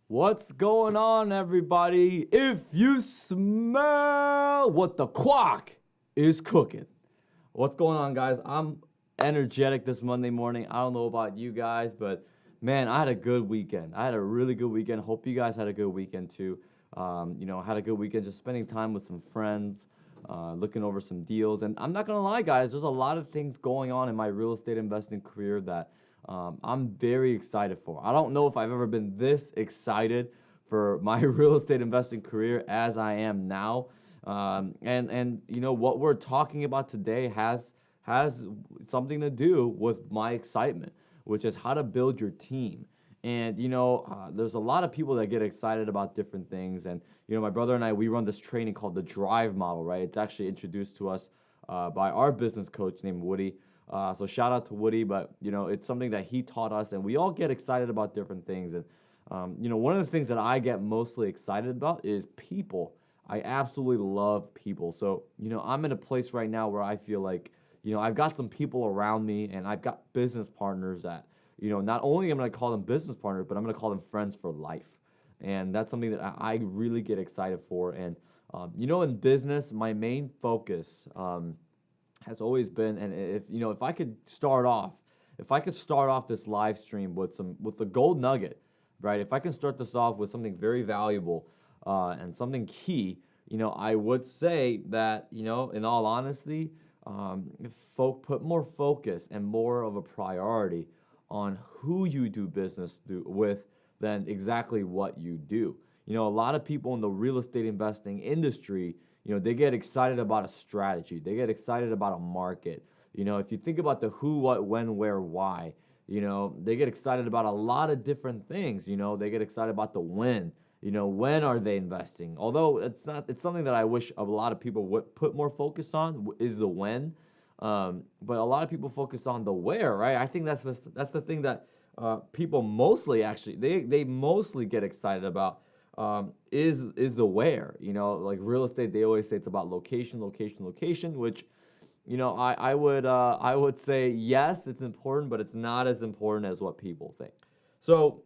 What's going on, everybody? If you smell what the Kwak is cooking. What's going on, guys? I'm energetic this Monday morning. I don't know about you guys, but man, I had a good weekend. I had a really good weekend. Hope you guys had a good weekend too. I had a good weekend just spending time with some friends, looking over some deals. And I'm not gonna lie, guys, there's a lot of things going on in my real estate investing career that I'm very excited for. I don't know if I've ever been this excited for my real estate investing career as I am now. And what we're talking about today has something to do with my excitement, which is how to build your team. And there's a lot of people that get excited about different things. And my brother and I, we run this training called the Drive Model, right? It's actually introduced to us by our business coach named Woody. So shout out to Woody, but it's something that he taught us, and we all get excited about different things. And one of the things that I get mostly excited about is people. I absolutely love people. So I'm in a place right now where I feel like I've got some people around me, and I've got business partners that not only am I going to call them business partners, but I'm going to call them friends for life. And that's something that I really get excited for. And in business, my main focus has always been, and if I could start off this live stream with the gold nugget, right? If I can start this off with something very valuable and something key, I would say that in all honesty, put more focus and more of a priority on who you do business with than exactly what you do. A lot of people in the real estate investing industry, they get excited about a strategy. They get excited about a market. If you think about the who, what, when, where, why, they get excited about a lot of different things. They get excited about the when. When are they investing? Although it's something that I wish a lot of people would put more focus on is the when. But a lot of people focus on the where, right? I think that's the thing that people mostly actually they mostly get excited about. Is the where. Like real estate, they always say it's about location, which I would say yes, it's important, but it's not as important as what people think. So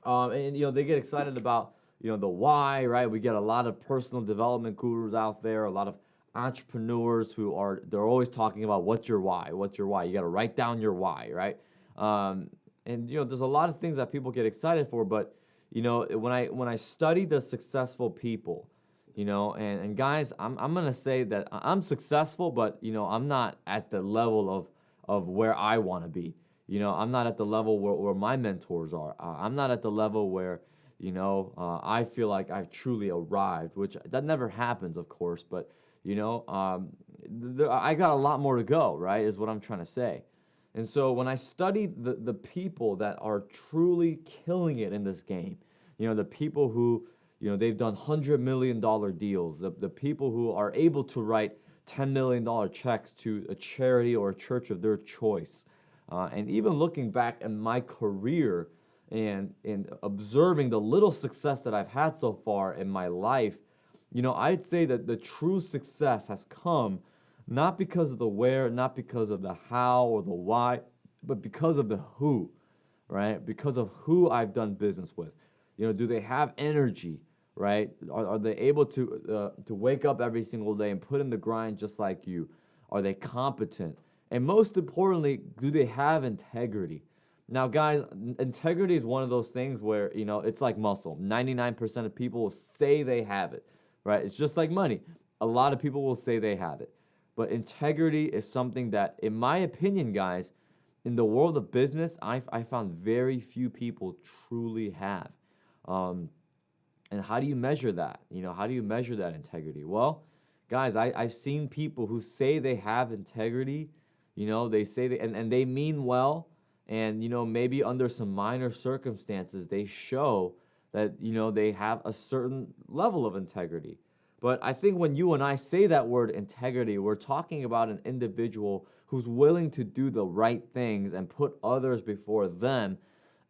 they get excited about the why, right? We get a lot of personal development gurus out there, a lot of entrepreneurs they're always talking about what's your why. You got to write down your why, right? There's a lot of things that people get excited for, but when I study the successful people, and guys, I'm gonna say that I'm successful, but I'm not at the level of where I want to be. I'm not at the level where my mentors are. I'm not at the level where I feel like I've truly arrived, which that never happens, of course. But I got a lot more to go, right? Is what I'm trying to say. And so when I study the people that are truly killing it in this game, the people who, they've done $100 million deals, the people who are able to write $10 million checks to a charity or a church of their choice. And even looking back in my career and observing the little success that I've had so far in my life, I'd say that the true success has come not because of the where, not because of the how or the why, but because of the who, right? Because of who I've done business with. Do they have energy, right? Are they able to wake up every single day and put in the grind just like you? Are they competent? And most importantly, do they have integrity? Now, guys, integrity is one of those things where, it's like muscle. 99% of people will say they have it, right? It's just like money. A lot of people will say they have it. But integrity is something that, in my opinion, guys, in the world of business, I found very few people truly have. And how do you measure that? How do you measure that integrity? Well, guys, I've seen people who say they have integrity. They say and they mean well. And, maybe under some minor circumstances, they show that, they have a certain level of integrity. But I think when you and I say that word integrity, we're talking about an individual who's willing to do the right things and put others before them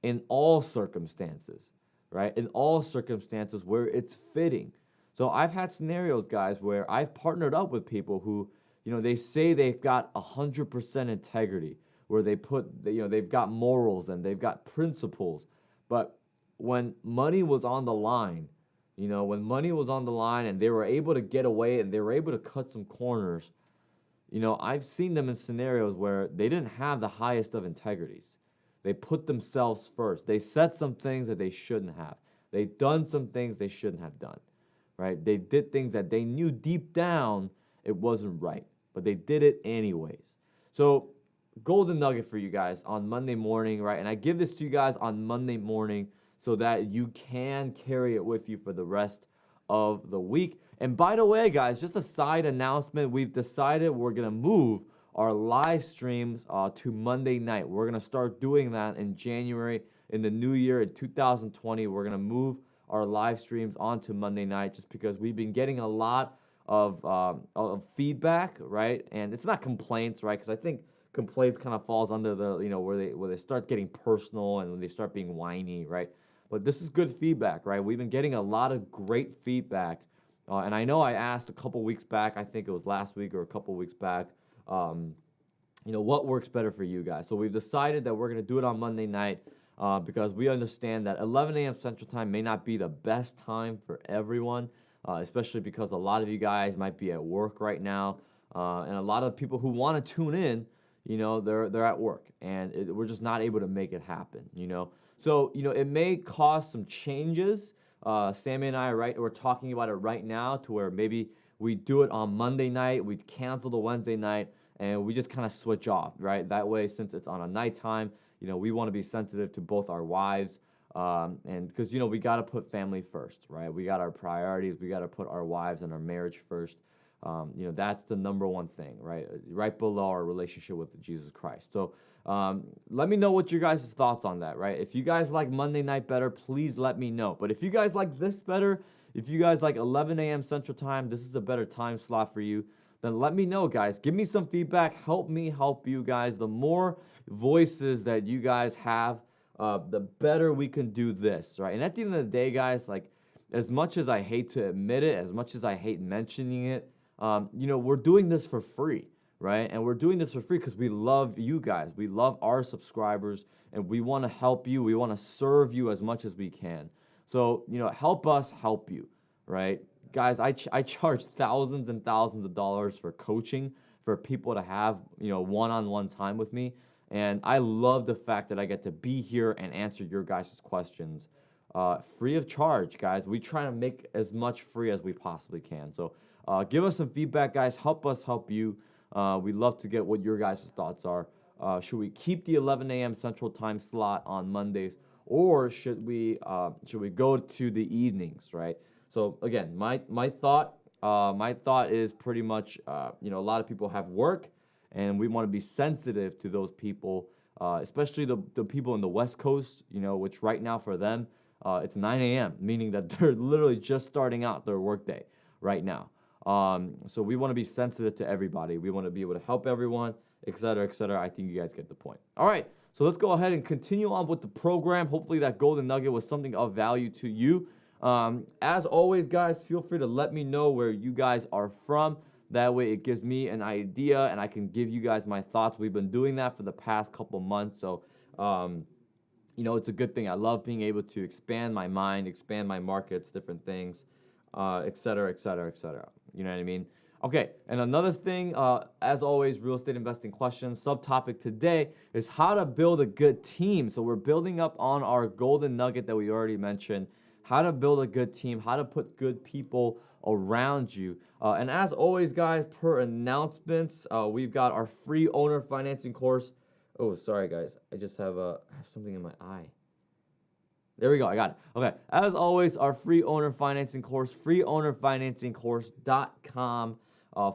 in all circumstances, right? In all circumstances where it's fitting. So I've had scenarios, guys, where I've partnered up with people who, they say they've got 100% integrity, where they've got morals and they've got principles. But when money was on the line, when money was on the line and they were able to get away and they were able to cut some corners, I've seen them in scenarios where they didn't have the highest of integrities. They put themselves first. They said some things that they shouldn't have. They done some things they shouldn't have done, right? They did things that they knew deep down it wasn't right, but they did it anyways. So, golden nugget for you guys on Monday morning, right? And I give this to you guys on Monday morning so that you can carry it with you for the rest of the week. And by the way, guys, just a side announcement, we've decided we're going to move our live streams to Monday night. We're going to start doing that in January. In the new year, in 2020, we're going to move our live streams onto Monday night just because we've been getting a lot of feedback, right? And it's not complaints, right? Because I think complaints kind of falls under the, where they start getting personal and when they start being whiny, right? But this is good feedback, right? We've been getting a lot of great feedback. And I know I asked a couple weeks back, I think it was last week or a couple weeks back, what works better for you guys? So we've decided that we're going to do it on Monday night because we understand that 11 a.m. Central Time may not be the best time for everyone, especially because a lot of you guys might be at work right now. And a lot of people who want to tune in, they're at work and we're just not able to make it happen, So, it may cause some changes. Sammy and I, right, we're talking about it right now to where maybe we do it on Monday night, we cancel the Wednesday night, and we just kind of switch off, right? That way, since it's on a nighttime, we want to be sensitive to both our wives, and because, we got to put family first, right? We got our priorities, we got to put our wives and our marriage first. That's the number one thing, right? Right below our relationship with Jesus Christ. So let me know what your guys' thoughts on that, right? If you guys like Monday night better, please let me know. But if you guys like this better, if you guys like 11 a.m. Central Time, this is a better time slot for you, then let me know, guys. Give me some feedback. Help me help you guys. The more voices that you guys have, the better we can do this, right? And at the end of the day, guys, like, as much as I hate to admit it, as much as I hate mentioning it, we're doing this for free, right? And we're doing this for free because we love you guys. We love our subscribers, and we want to help you. We want to serve you as much as we can. So, help us help you, right? Guys, I charge thousands and thousands of dollars for coaching for people to have, one-on-one time with me. And I love the fact that I get to be here and answer your guys' questions free of charge, guys. We try to make as much free as we possibly can. So give us some feedback, guys. Help us help you. We'd love to get what your guys' thoughts are. Should we keep the 11 a.m. Central Time slot on Mondays, or should we go to the evenings, right? So again, my thought is pretty much, a lot of people have work, and we want to be sensitive to those people, especially the people in the West Coast, which right now for them, it's 9 a.m., meaning that they're literally just starting out their workday right now. So we want to be sensitive to everybody. We want to be able to help everyone, et cetera, et cetera. I think you guys get the point. All right, so let's go ahead and continue on with the program. Hopefully that golden nugget was something of value to you. As always, guys, feel free to let me know where you guys are from. That way it gives me an idea and I can give you guys my thoughts. We've been doing that for the past couple months. So, it's a good thing. I love being able to expand my mind, expand my markets, different things, et cetera, et cetera, et cetera. You know what I mean? Okay, and another thing, as always, real estate investing questions. Subtopic today is how to build a good team. So we're building up on our golden nugget that we already mentioned. How to build a good team, how to put good people around you. And as always, guys, per announcements, we've got our free owner financing course. Oh, sorry, guys. I just have something in my eye. There we go. I got it. Okay. As always, our free owner financing course, freeownerfinancingcourse.com.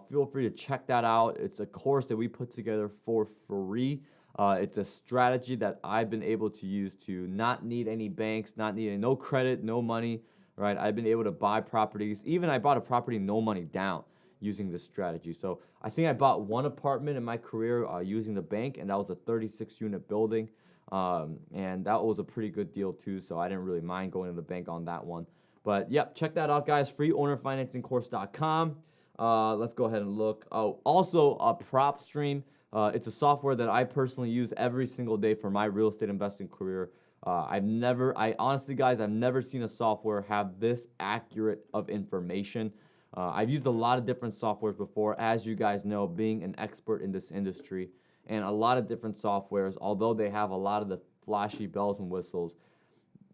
Feel free to check that out. It's a course that we put together for free. It's a strategy that I've been able to use to not need any banks, no credit, no money, right? I've been able to buy properties. Even I bought a property, no money down, using this strategy. So I think I bought one apartment in my career using the bank, and that was a 36-unit building. And that was a pretty good deal too, so I didn't really mind going to the bank on that one. But yep, check that out, guys, freeownerfinancingcourse.com. Let's go ahead and look. Oh, also PropStream. It's a software that I personally use every single day for my real estate investing career. I honestly, guys, I've never seen a software have this accurate of information. I've used a lot of different softwares before, as you guys know, being an expert in this industry, and a lot of different softwares, although they have a lot of the flashy bells and whistles,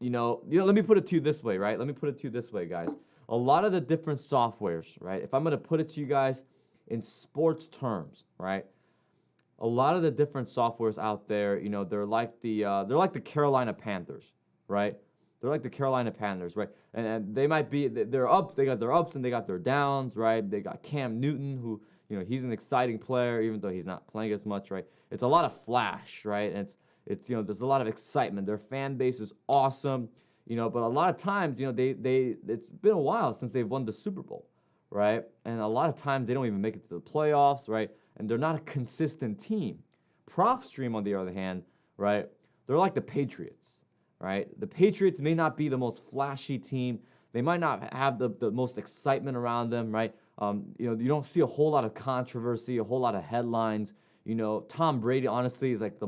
let me put it to you this way, right? Let me put it to you this way, guys. A lot of the different softwares, right? If I'm going to put it to you guys in sports terms, right? A lot of the different softwares out there, they're like the Carolina Panthers, right? They're like the Carolina Panthers, right? And they might be, they're ups, they got their ups and they got their downs, right? They got Cam Newton, who, he's an exciting player, even though he's not playing as much, right? It's a lot of flash, right? And it's there's a lot of excitement. Their fan base is awesome, but a lot of times, it's been a while since they've won the Super Bowl, right? And a lot of times they don't even make it to the playoffs, right? And they're not a consistent team. PropStream, on the other hand, right? They're like the Patriots, right? The Patriots may not be the most flashy team. They might not have the most excitement around them, right? You don't see a whole lot of controversy, a whole lot of headlines. Tom Brady, honestly, is like the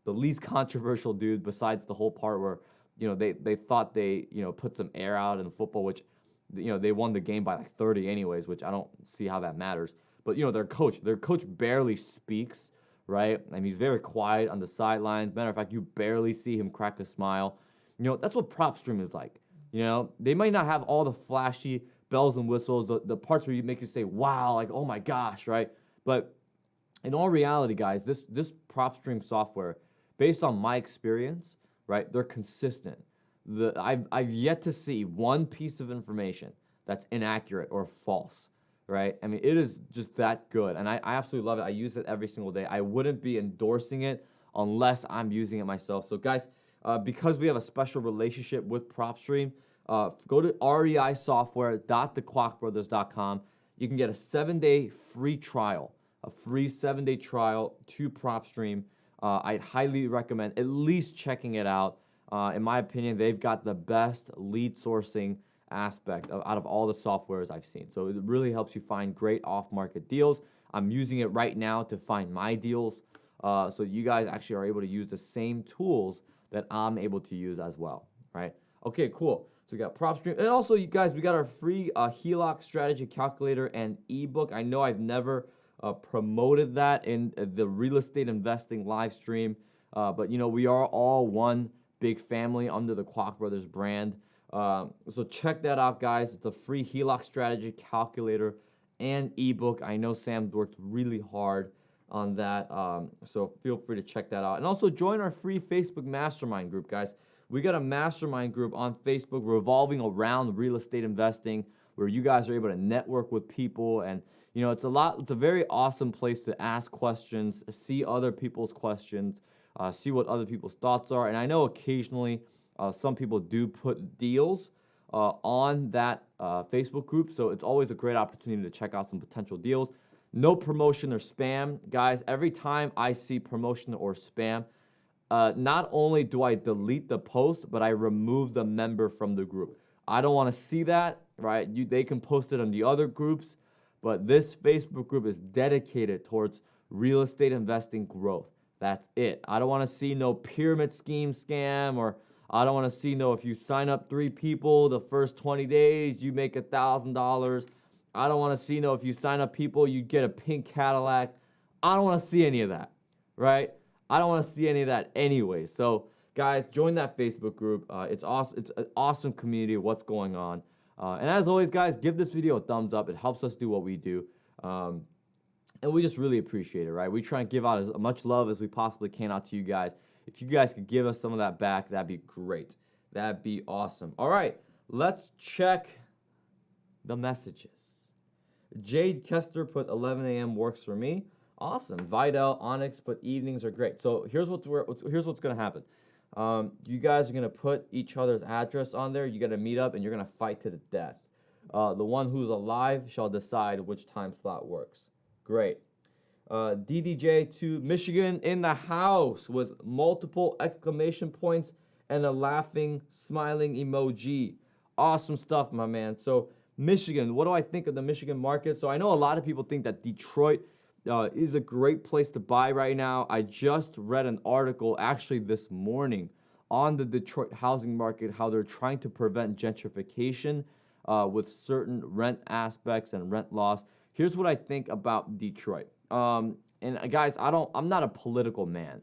least controversial dude, besides the whole part where, they thought they, put some air out in football, which, they won the game by like 30 anyways, which I don't see how that matters. But, their coach barely speaks, right? I mean, he's very quiet on the sidelines. Matter of fact, you barely see him crack a smile. That's what PropStream is like. They might not have all the flashy bells and whistles, the parts where you make you say, wow, like, oh my gosh, right? But in all reality, guys, this PropStream software, based on my experience, right, they're consistent. I've yet to see one piece of information that's inaccurate or false, right? I mean, it is just that good, and I absolutely love it. I use it every single day. I wouldn't be endorsing it unless I'm using it myself. So, guys, because we have a special relationship with PropStream, go to reisoftware.thekwakbrothers.com. You can get a 7-day free trial, a free 7-day trial to PropStream. I'd highly recommend at least checking it out. In my opinion, they've got the best lead sourcing aspect out of all the softwares I've seen. So it really helps you find great off-market deals. I'm using it right now to find my deals. So you guys actually are able to use the same tools that I'm able to use as well, right? Okay, cool. So we got PropStream. And also, you guys, we got our free HELOC strategy calculator and ebook. I know I've never promoted that in the real estate investing live stream, but we are all one big family under the Kwak Brothers brand. So check that out, guys. It's a free HELOC strategy calculator and ebook. I know Sam worked really hard on that, so feel free to check that out. And also join our free Facebook mastermind group, guys. We got a mastermind group on Facebook revolving around real estate investing, where you guys are able to network with people, and it's a very awesome place to ask questions, see other people's questions, see what other people's thoughts are. And I know occasionally some people do put deals on that Facebook group, so it's always a great opportunity to check out some potential deals. No promotion or spam, guys. Every time I see promotion or spam, not only do I delete the post, but I remove the member from the group. I don't want to see that, right? They can post it on the other groups, but this Facebook group is dedicated towards real estate investing growth. That's it. I don't want to see no pyramid scheme scam, or I don't want to see if you sign up 3 people the first 20 days, you make $1,000. I don't want to see if you sign up people, you get a pink Cadillac. I don't want to see any of that, right? I don't want to see any of that anyway. So, guys, join that Facebook group. It's awesome. It's an awesome community of what's going on. And as always, guys, give this video a thumbs up. It helps us do what we do. And we just really appreciate it, right? We try and give out as much love as we possibly can out to you guys. If you guys could give us some of that back, that'd be great. That'd be awesome. All right, let's check the messages. Jade Kester put 11 a.m. works for me. Awesome. Vidal Onyx put evenings are great. So here's what's going to happen. You guys are going to put each other's address on there. You got to meet up, and you're going to fight to the death. The one who's alive shall decide which time slot works. Great. DDJ to Michigan in the house with multiple exclamation points and a laughing, smiling emoji. Awesome stuff, my man. So Michigan, what do I think of the Michigan market? So I know a lot of people think that Detroit is a great place to buy right now. I just read an article actually this morning on the Detroit housing market, how they're trying to prevent gentrification with certain rent aspects and rent laws. Here's what I think about Detroit. And guys, I'm not a political man.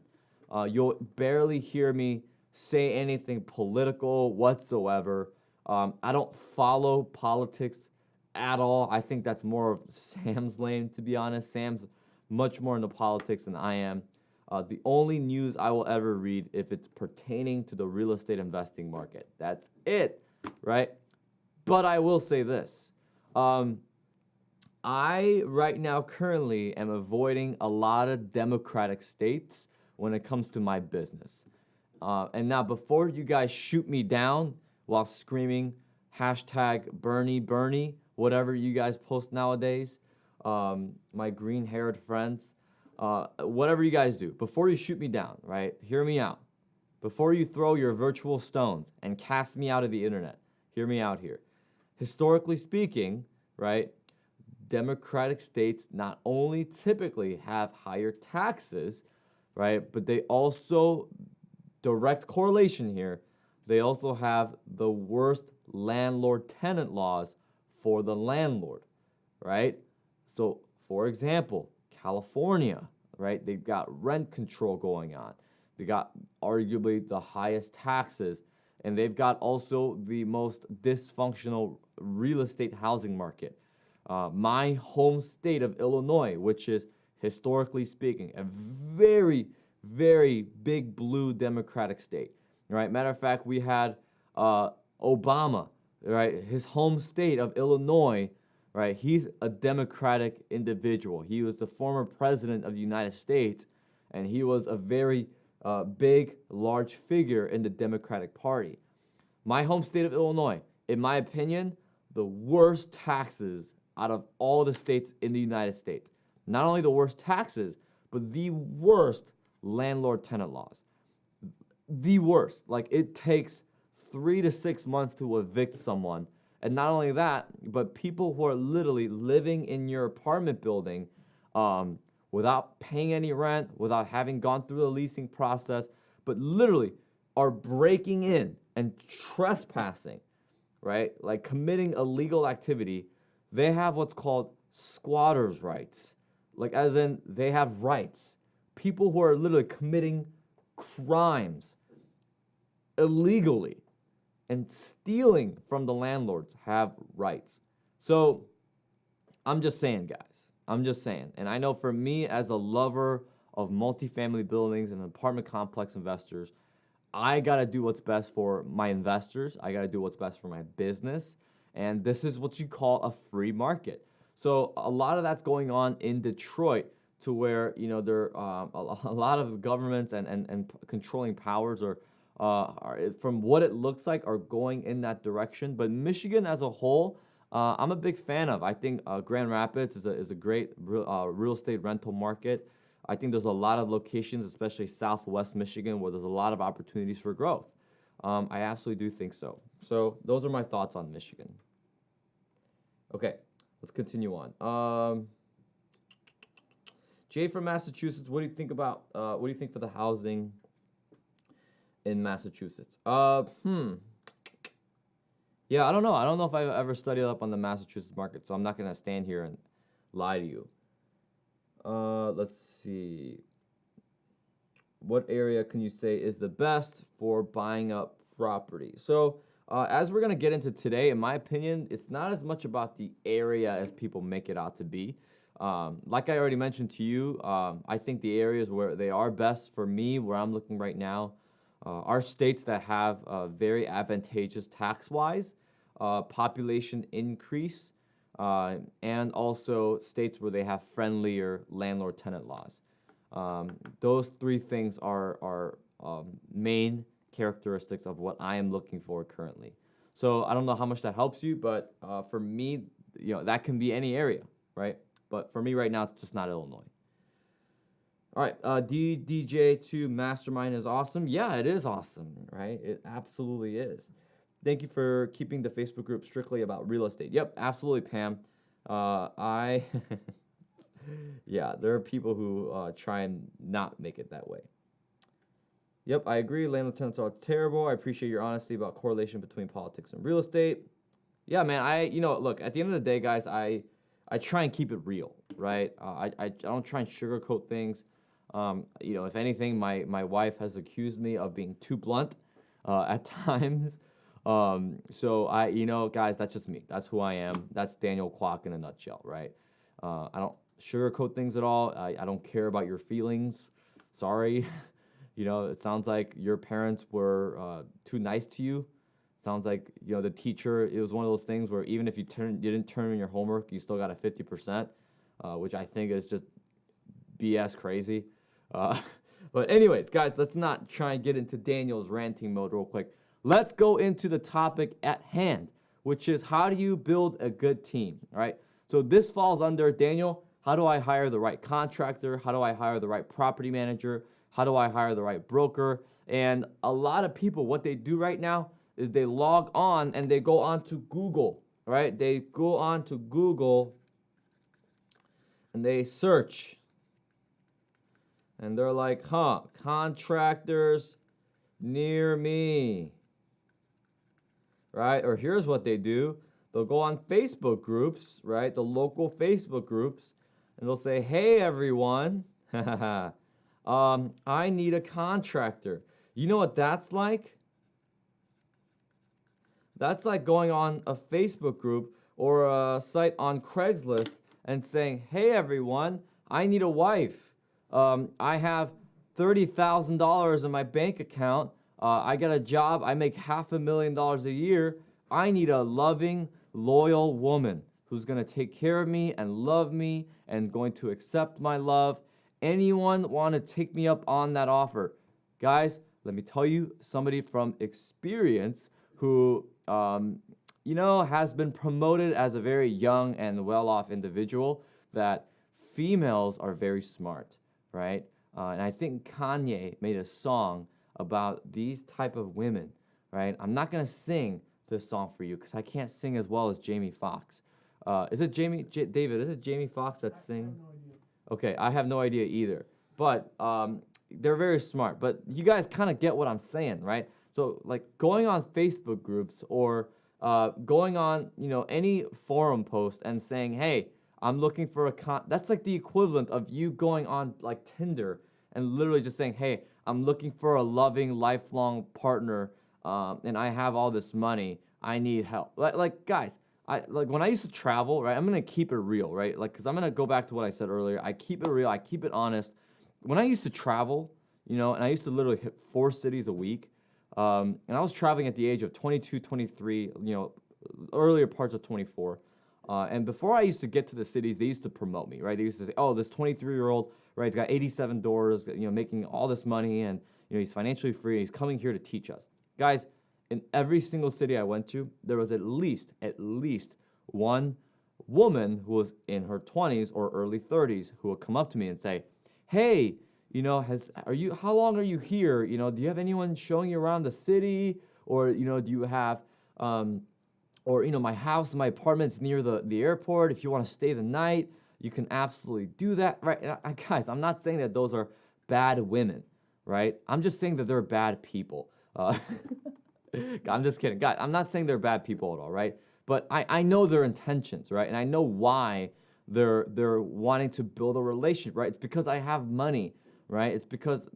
You'll barely hear me say anything political whatsoever. I don't follow politics at all. I think that's more of Sam's lane, to be honest. Sam's much more into politics than I am. The only news I will ever read if it's pertaining to the real estate investing market. That's it, right? But I will say this. I, right now, currently am avoiding a lot of Democratic states when it comes to my business. And now, before you guys shoot me down while screaming hashtag Bernie, Bernie, whatever you guys post nowadays, my green-haired friends, whatever you guys do, before you shoot me down, right, hear me out. Before you throw your virtual stones and cast me out of the internet, hear me out here. Historically speaking, right, Democratic states not only typically have higher taxes, right, but they also, direct correlation here, they also have the worst landlord-tenant laws for the landlord, right? So, for example, California, right, they've got rent control going on. They got arguably the highest taxes, and they've got also the most dysfunctional real estate housing market. My home state of Illinois, which is historically speaking a very, very big blue Democratic state, right? Matter of fact, we had Obama, right? His home state of Illinois, right? He's a Democratic individual. He was the former president of the United States, and he was a very big, large figure in the Democratic Party. My home state of Illinois, in my opinion, the worst taxes out of all the states in the United States. Not only the worst taxes, but the worst landlord-tenant laws. The worst. Like, it takes 3 to 6 months to evict someone. And not only that, but people who are literally living in your apartment building without paying any rent, without having gone through the leasing process, but literally are breaking in and trespassing, right? Like committing illegal activity. They have what's called squatters' rights. Like, as in, they have rights. People who are literally committing crimes illegally and stealing from the landlords have rights. So, I'm just saying, guys. I'm just saying. And I know for me, as a lover of multifamily buildings and apartment complex investors, I got to do what's best for my investors. I got to do what's best for my business. And this is what you call a free market. So a lot of that's going on in Detroit, to where, you know, there a lot of governments and controlling powers are, from what it looks like, are going in that direction. But Michigan as a whole, I'm a big fan of. I think Grand Rapids is a great real estate rental market. I think there's a lot of locations, especially Southwest Michigan, where there's a lot of opportunities for growth. I absolutely do think so. So those are my thoughts on Michigan. Okay, let's continue on. Jay from Massachusetts, what do you think about, what do you think for the housing in Massachusetts? Yeah, I don't know. I don't know if I've ever studied up on the Massachusetts market, so I'm not going to stand here and lie to you. Let's see. What area can you say is the best for buying up property? So, as we're going to get into today, in my opinion, it's not as much about the area as people make it out to be. Like I already mentioned to you, I think the areas where they are best for me, where I'm looking right now, are states that have very advantageous tax-wise, population increase, and also states where they have friendlier landlord-tenant laws. Those three things are main characteristics of what I am looking for currently. So I don't know how much that helps you, but for me, you know, that can be any area, right? But for me right now, it's just not Illinois. All right, DJ2 Mastermind is awesome. Yeah, it is awesome, right? It absolutely is. Thank you for keeping the Facebook group strictly about real estate. Yep, absolutely, Pam. Yeah, there are people who try and not make it that way. Yep, I agree. Landlord tenants are terrible. I appreciate your honesty about correlation between politics and real estate. Yeah, man. Look, at the end of the day, guys, I try and keep it real, right? I don't try and sugarcoat things. If anything, my wife has accused me of being too blunt at times. Guys, that's just me. That's who I am. That's Daniel Kwak in a nutshell, right? I don't sugarcoat things at all. I don't care about your feelings. Sorry. It sounds like your parents were too nice to you. Sounds like, the teacher, it was one of those things where even if you didn't turn in your homework, you still got a 50%, which I think is just BS crazy. But anyways, guys, let's not try and get into Daniel's ranting mode real quick. Let's go into the topic at hand, which is how do you build a good team, all right? So this falls under, Daniel, how do I hire the right contractor? How do I hire the right property manager? How do I hire the right broker? And a lot of people, what they do right now is they log on and they go on to Google, right? They go on to Google and they search. And they're like, contractors near me, right? Or here's what they do. They'll go on Facebook groups, right? The local Facebook groups, and they'll say, hey, everyone, I need a contractor. You know what that's like? That's like going on a Facebook group or a site on Craigslist and saying, hey, everyone, I need a wife. I have $30,000 in my bank account. I got a job. I make $500,000 a year. I need a loving, loyal woman who's going to take care of me and love me and going to accept my love. Anyone want to take me up on that offer? Guys, let me tell you, somebody from experience who, has been promoted as a very young and well-off individual, that females are very smart, right? And I think Kanye made a song about these type of women, right? I'm not going to sing this song for you because I can't sing as well as Jamie Foxx. Is it David, is it Jamie Foxx that sings? Okay, I have no idea either. But they're very smart. But you guys kind of get what I'm saying, right? So like going on Facebook groups or going on, any forum post and saying, hey, I'm looking for that's like the equivalent of you going on like Tinder and literally just saying, hey, I'm looking for a loving, lifelong partner, and I have all this money. I need help. Like guys, when I used to travel, right? I'm gonna keep it real, right? Like, cause I'm gonna go back to what I said earlier. I keep it real. I keep it honest. When I used to travel, and I used to literally hit 4 cities a week, and I was traveling at the age of 22, 23, earlier parts of 24. And before I used to get to the cities, they used to promote me, right? They used to say, oh, this 23-year-old, right, he's got 87 doors, making all this money, and, he's financially free, and he's coming here to teach us. Guys, in every single city I went to, there was at least one woman who was in her 20s or early 30s who would come up to me and say, hey, how long are you here? Do you have anyone showing you around the city? Or, do you have, my house, my apartment's near the airport. If you want to stay the night, you can absolutely do that, right? Guys, I'm not saying that those are bad women, right? I'm just saying that they're bad people. I'm just kidding. Guys, I'm not saying they're bad people at all, right? But I know their intentions, right? And I know why they're wanting to build a relationship, right? It's because I have money, right? It's because,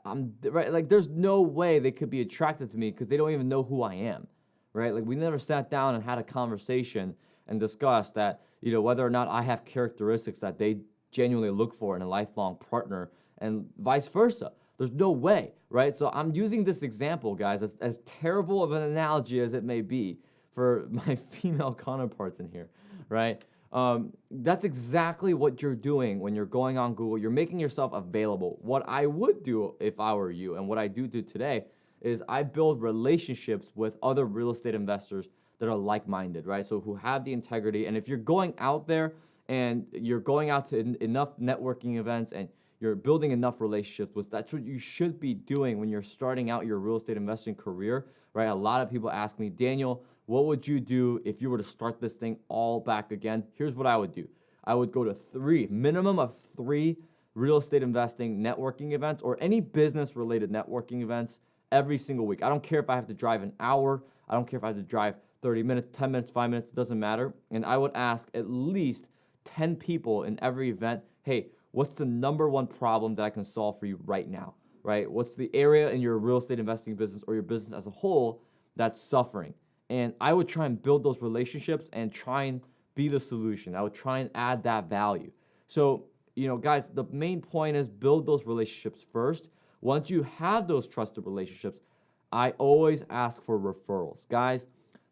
I'm right. Like, there's no way they could be attracted to me because they don't even know who I am, right? Like, we never sat down and had a conversation and discussed that, whether or not I have characteristics that they genuinely look for in a lifelong partner and vice versa. There's no way, right? So I'm using this example, guys, as terrible of an analogy as it may be for my female counterparts in here, right? That's exactly what you're doing when you're going on Google. You're making yourself available. What I would do if I were you, and what I do today, is I build relationships with other real estate investors that are like-minded, right? So who have the integrity. And if you're going out there and you're going out to enough networking events and you're building enough relationships, that's what you should be doing when you're starting out your real estate investing career, right? A lot of people ask me, Daniel, what would you do if you were to start this thing all back again? Here's what I would do. I would go to minimum of three real estate investing networking events or any business related networking events every single week. I don't care if I have to drive an hour. I don't care if I have to drive 30 minutes, 10 minutes, 5 minutes, it doesn't matter. And I would ask at least 10 people in every event, hey, what's the number one problem that I can solve for you right now, right? What's the area in your real estate investing business or your business as a whole that's suffering? And I would try and build those relationships and try and be the solution. I would try and add that value. So, guys, the main point is build those relationships first. Once you have those trusted relationships, I always ask for referrals. Guys,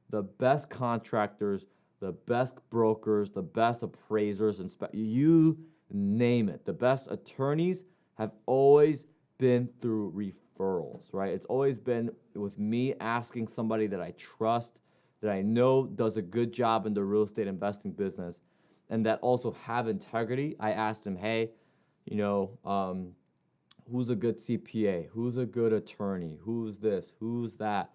the best contractors, the best brokers, the best appraisers, you name it. The best attorneys have always been through referrals, right? It's always been with me asking somebody that I trust, that I know does a good job in the real estate investing business, and that also have integrity. I asked them, hey, who's a good CPA? Who's a good attorney? Who's this? Who's that?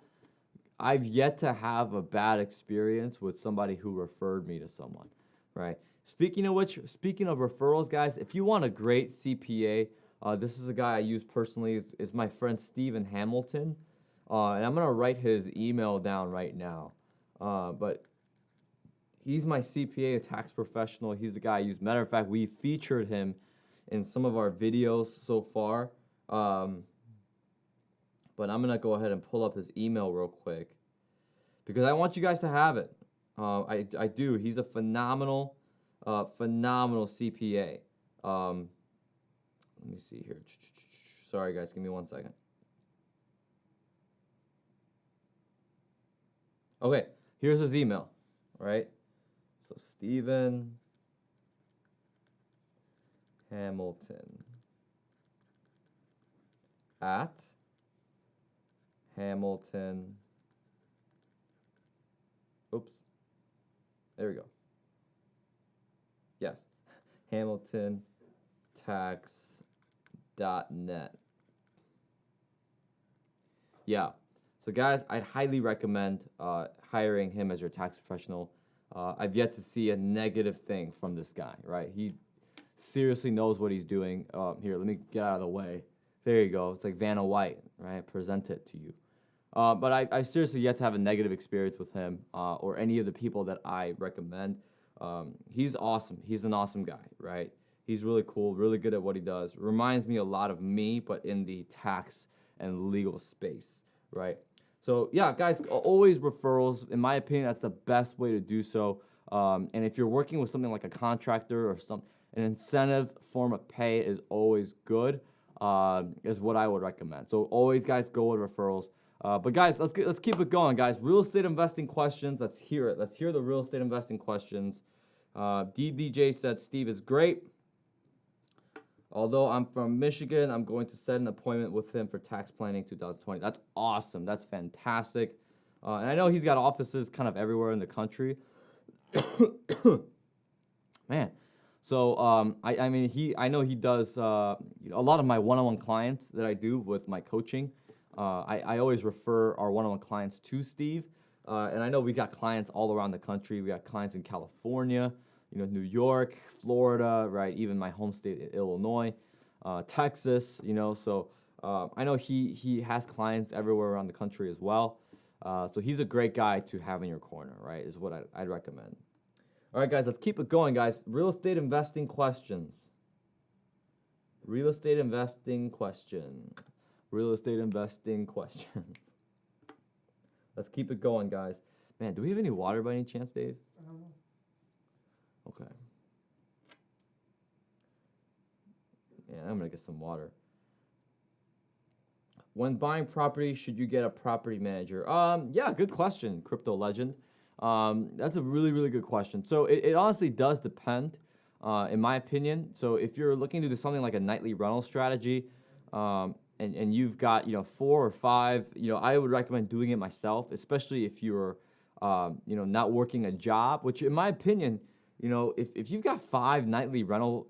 I've yet to have a bad experience with somebody who referred me to someone, right? Speaking of referrals, guys, if you want a great CPA, this is a guy I use personally. Is my friend Steven Hamilton, and I'm gonna write his email down right now. But he's my CPA, a tax professional. He's the guy I use. Matter of fact, we featured him in some of our videos so far. But I'm gonna go ahead and pull up his email real quick because I want you guys to have it. I do. He's a phenomenal CPA. Let me see here. Sorry, guys. Give me 1 second. Okay, here's his email, right? So Stephen Hamilton at Hamilton. Oops. There we go. Yes. HamiltonTax.net. Yeah. So guys, I'd highly recommend hiring him as your tax professional. I've yet to see a negative thing from this guy, right? He seriously knows what he's doing. Here, let me get out of the way. There you go. It's like Vanna White, right? Present it to you. But I seriously yet to have a negative experience with him or any of the people that I recommend. He's awesome. He's an awesome guy, right? He's really cool, really good at what he does. Reminds me a lot of me, but in the tax and legal space, right? So yeah, guys, always referrals. In my opinion, that's the best way to do so. And if you're working with something like a contractor or an incentive form of pay is always good, is what I would recommend. So always, guys, go with referrals. But guys, let's keep it going, guys. Real estate investing questions. Let's hear it. Let's hear the real estate investing questions. DDJ said Steve is great. Although I'm from Michigan, I'm going to set an appointment with him for tax planning 2020. That's awesome. That's fantastic. And I know he's got offices kind of everywhere in the country. Man. So I know he does a lot of my one-on-one clients that I do with my coaching. I always refer our one-on-one clients to Steve. And I know we got clients all around the country. We got clients in California, New York, Florida, right? Even my home state, Illinois, Texas, So I know he has clients everywhere around the country as well. So he's a great guy to have in your corner, right? Is what I'd recommend. All right, guys, let's keep it going, guys. Real estate investing questions. Real estate investing question. Real estate investing questions. Let's keep it going, guys. Man, do we have any water by any chance, Dave? I don't know. Okay. Yeah, I'm going to get some water. When buying property, should you get a property manager? Yeah, good question, Crypto Legend. That's a really, really good question. So it honestly does depend, in my opinion. So if you're looking to do something like a nightly rental strategy, and you've got 4 or 5, I would recommend doing it myself, especially if you're not working a job. Which, in my opinion, if you've got 5 nightly rental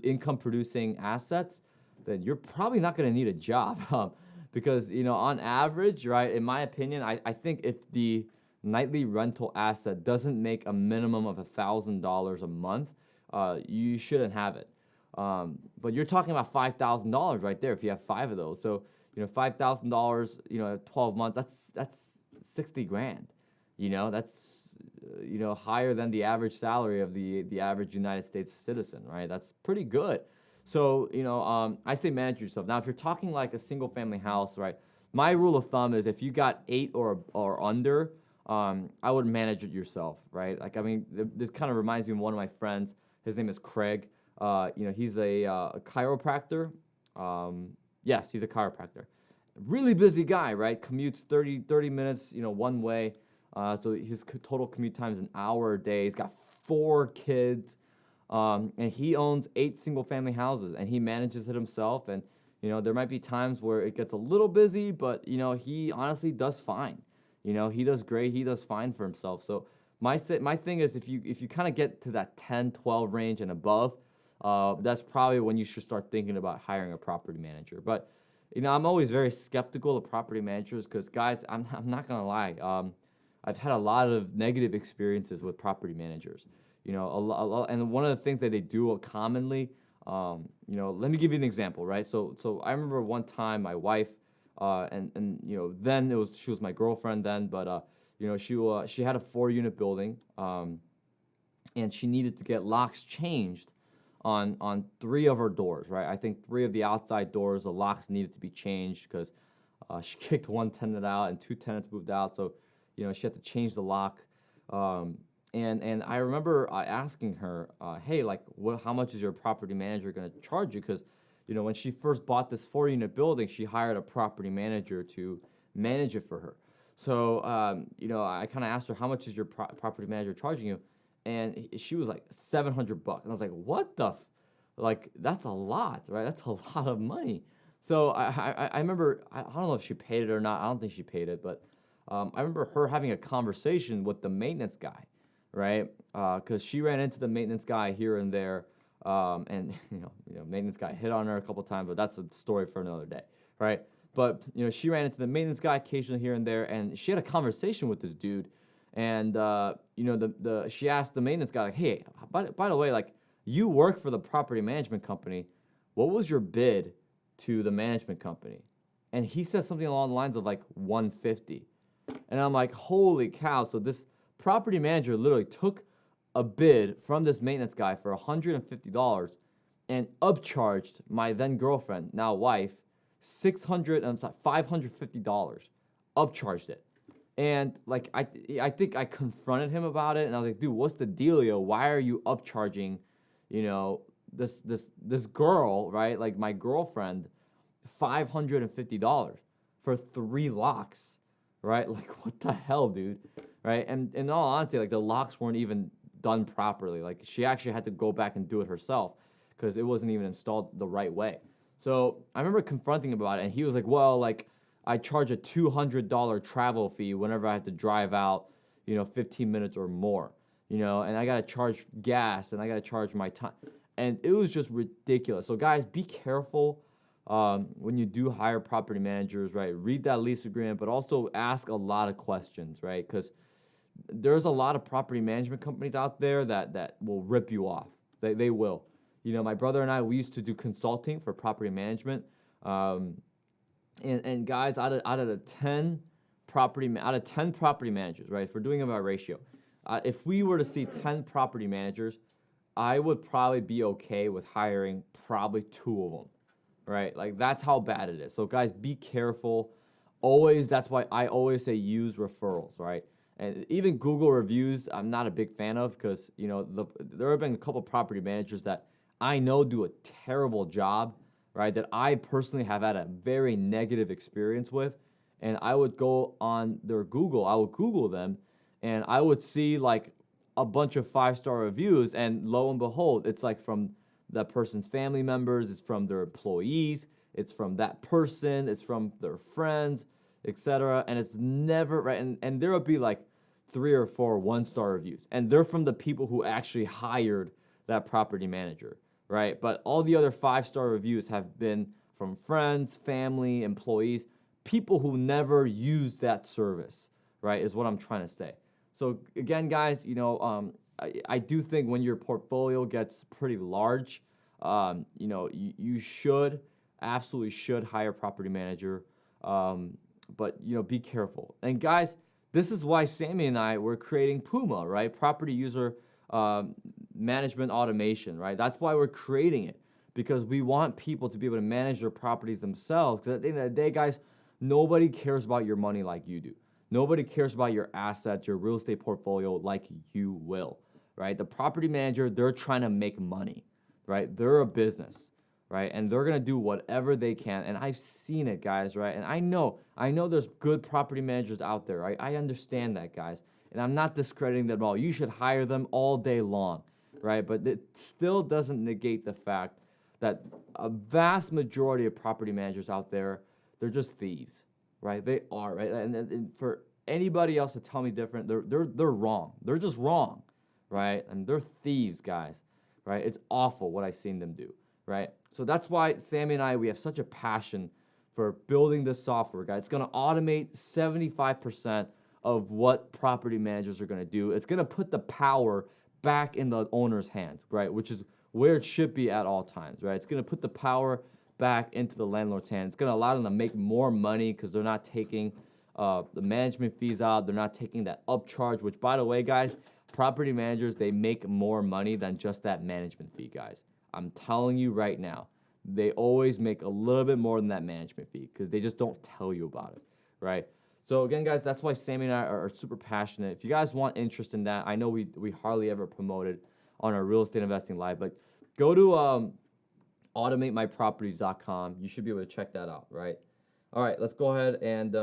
income producing assets, then you're probably not going to need a job because on average, right? In my opinion, I think if the nightly rental asset doesn't make a minimum of $1,000 a month, you shouldn't have it. But you're talking about $5,000 right there if you have 5 of those. So, $5,000, at 12 months, that's 60 grand. That's higher than the average salary of the average United States citizen, right? That's pretty good. So, I say manage yourself. Now, if you're talking like a single family house, right? My rule of thumb is if you got 8 or under, I would manage it yourself, right? Like, I mean, this kind of reminds me of one of my friends. His name is Craig. He's a chiropractor. Yes, he's a chiropractor. Really busy guy, right? Commutes 30 minutes, one way. So his total commute time is an hour a day. He's got 4 kids, and he owns 8 single-family houses, and he manages it himself. And there might be times where it gets a little busy, but he honestly does fine. He does great. He does fine for himself. So my thing is, if you kind of get to that 10, 12 range and above, that's probably when you should start thinking about hiring a property manager. But I'm always very skeptical of property managers because, guys, I'm not gonna lie. I've had a lot of negative experiences with property managers. A lot, and one of the things that they do commonly, let me give you an example, right? So I remember one time my wife, and then she was my girlfriend then, but she had a 4-unit building, and she needed to get locks changed on 3 of her doors, right? I think 3 of the outside doors, the locks needed to be changed because she kicked 1 tenant out and 2 tenants moved out. So, she had to change the lock. And I remember asking her, hey, like, how much is your property manager going to charge you? Because, when she first bought this 4-unit building, she hired a property manager to manage it for her. So, I kind of asked her, how much is your property manager charging you? And she was like $700. And I was like, what the that's a lot, right? That's a lot of money. So I remember, I don't know if she paid it or not. I don't think she paid it, but I remember her having a conversation with the maintenance guy, right? Because she ran into the maintenance guy here and there, and maintenance guy hit on her a couple times, but that's a story for another day, right? But she ran into the maintenance guy occasionally here and there, and she had a conversation with this dude, and she asked the maintenance guy, like, hey, by the way, like, you work for the property management company. What was your bid to the management company? And he said something along the lines of like 150. And I'm like, holy cow. So this property manager literally took a bid from this maintenance guy for $150 and upcharged my then girlfriend, now wife, $550. Upcharged it. And like I think I confronted him about it, and I was like, dude, what's the dealio? Why are you upcharging, this girl, right? Like my girlfriend, $550 for 3 locks, right? Like, what the hell, dude, right? And in all honesty, like, the locks weren't even done properly. Like, she actually had to go back and do it herself because it wasn't even installed the right way. So I remember confronting him about it, and he was like, well, like, I charge a $200 travel fee whenever I have to drive out, 15 minutes or more, and I got to charge gas, and I got to charge my time. And it was just ridiculous. So, guys, be careful when you do hire property managers, right? Read that lease agreement, but also ask a lot of questions, right? Because there's a lot of property management companies out there that will rip you off. They will. My brother and I, we used to do consulting for property management. And guys, out of 10 property managers, right? If we're doing it by ratio, if we were to see 10 property managers, I would probably be okay with hiring probably 2 of them, right? Like, that's how bad it is. So guys, be careful. Always, that's why I always say use referrals, right? And even Google reviews, I'm not a big fan of because, there have been a couple property managers that I know do a terrible job, right, that I personally have had a very negative experience with. And I would go on their Google, I would Google them, and I would see like a bunch of 5-star reviews, and lo and behold, it's like from that person's family members, it's from their employees, it's from that person, it's from their friends, etc. And it's never, right, and there would be like 3 or 4 1-star reviews, and they're from the people who actually hired that property manager, right? But all the other 5-star reviews have been from friends, family, employees, people who never used that service, right, is what I'm trying to say. So again, guys, I do think when your portfolio gets pretty large, You should, absolutely should hire a property manager. But be careful. And guys, this is why Sammy and I were creating Puma, right? Property user management automation, right? That's why we're creating it, because we want people to be able to manage their properties themselves. Because at the end of the day, guys, nobody cares about your money like you do. Nobody cares about your assets, your real estate portfolio like you will, right? The property manager, they're trying to make money, right? They're a business, right? And they're gonna do whatever they can. And I've seen it, guys, right? And I know there's good property managers out there, right? I understand that, guys. And I'm not discrediting them at all. You should hire them all day long, right? But it still doesn't negate the fact that a vast majority of property managers out there, they're just thieves, right? They are, right? And for anybody else to tell me different, they're wrong. They're just wrong, right? And they're thieves, guys, right? It's awful what I've seen them do, right? So that's why Sammy and I, we have such a passion for building this software, guys. It's gonna automate 75% of what property managers are gonna do. It's gonna put the power back in the owner's hands, right? Which is where it should be at all times, right? It's gonna put the power back into the landlord's hand. It's gonna allow them to make more money because they're not taking the management fees out. They're not taking that upcharge, which, by the way, guys, property managers, they make more money than just that management fee, guys. I'm telling you right now, they always make a little bit more than that management fee because they just don't tell you about it, right? So again, guys, that's why Sammy and I are super passionate. If you guys want interest in that, I know we hardly ever promote it on our Real Estate Investing Live, but go to automatemyproperties.com. You should be able to check that out, right? All right, let's go ahead and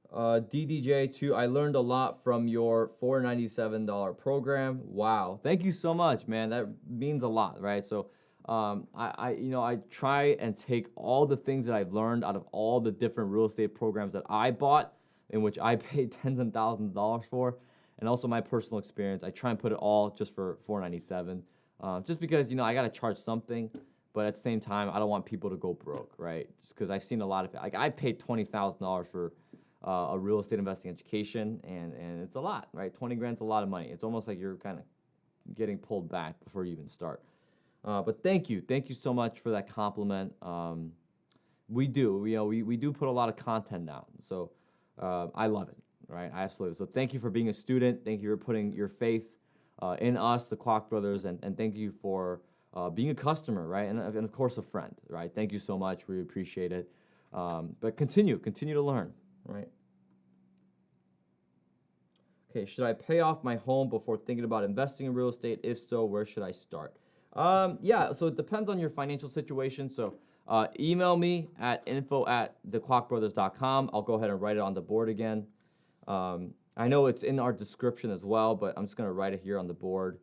DDJ2, I learned a lot from your $497 program. Wow, thank you so much, man. That means a lot, right? So I try and take all the things that I've learned out of all the different real estate programs that I bought, in which I paid tens and thousands of dollars for, and also my personal experience. I try and put it all just for $497, just because I got to charge something, but at the same time I don't want people to go broke, right? Just because I've seen a lot of I paid $20,000 for a real estate investing education, and it's a lot, right? 20 grand's a lot of money. It's almost like you're kind of getting pulled back before you even start. But thank you so much for that compliment. We do put a lot of content out, so I love it, right? I absolutely. So thank you for being a student. Thank you for putting your faith in us, the Kwak Brothers, and thank you for being a customer, right? And of course a friend, right? Thank you so much. We appreciate it. But continue to learn, right? Okay, should I pay off my home before thinking about investing in real estate? If so, where should I start? Yeah, so it depends on your financial situation. So email me at info@thekwakbrothers.com. I'll go ahead and write it on the board again. I know it's in our description as well, but I'm just going to write it here on the board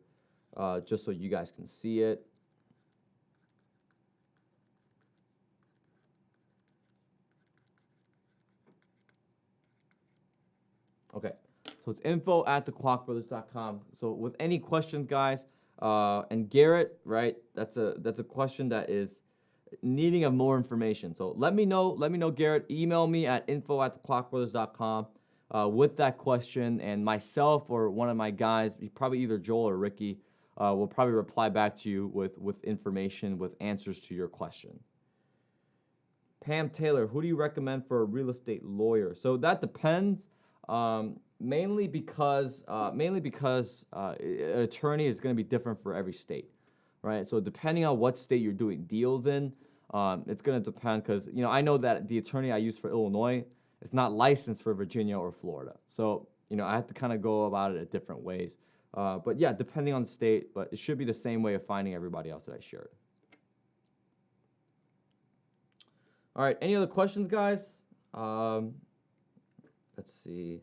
just so you guys can see it. Okay, so it's info@thekwakbrothers.com. So with any questions, guys, and Garrett, right? That's a question that is needing of more information. So let me know, Garrett. Email me at info@thekwakbrothers.com with that question, and myself or one of my guys, probably either Joel or Ricky, will probably reply back to you with information, with answers to your question. Pam Taylor, who do you recommend for a real estate lawyer? So that depends. Mainly because an attorney is going to be different for every state, right? So depending on what state you're doing deals in, it's going to depend because, I know that the attorney I use for Illinois is not licensed for Virginia or Florida. So, I have to kind of go about it in different ways. But yeah, depending on the state, but it should be the same way of finding everybody else that I shared. All right, any other questions, guys? Let's see.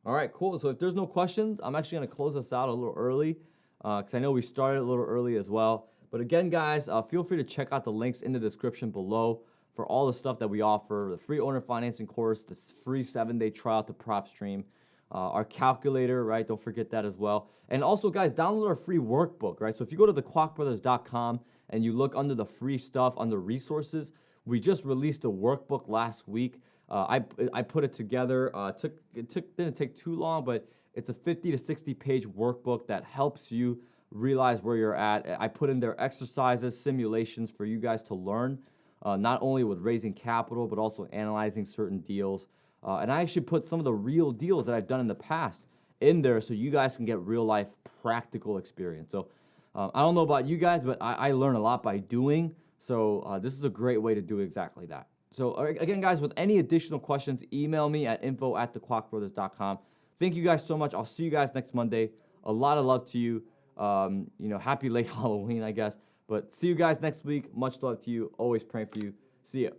All right, cool. So if there's no questions, I'm actually going to close this out a little early because I know we started a little early as well. But again, guys, feel free to check out the links in the description below for all the stuff that we offer, the free owner financing course, the free 7-day trial to PropStream, our calculator, right? Don't forget that as well. And also, guys, download our free workbook, right? So if you go to thekwakbrothers.com and you look under the free stuff, under resources, we just released a workbook last week. I put it together. Didn't take too long, but it's a 50 to 60 page workbook that helps you realize where you're at. I put in there exercises, simulations for you guys to learn, not only with raising capital, but also analyzing certain deals. And I actually put some of the real deals that I've done in the past in there so you guys can get real life practical experience. So I don't know about you guys, but I learn a lot by doing. So this is a great way to do exactly that. So again, guys, with any additional questions, email me at info@thekwakbrothers.com. Thank you guys so much. I'll see you guys next Monday. A lot of love to you. Happy late Halloween, I guess. But see you guys next week. Much love to you. Always praying for you. See ya.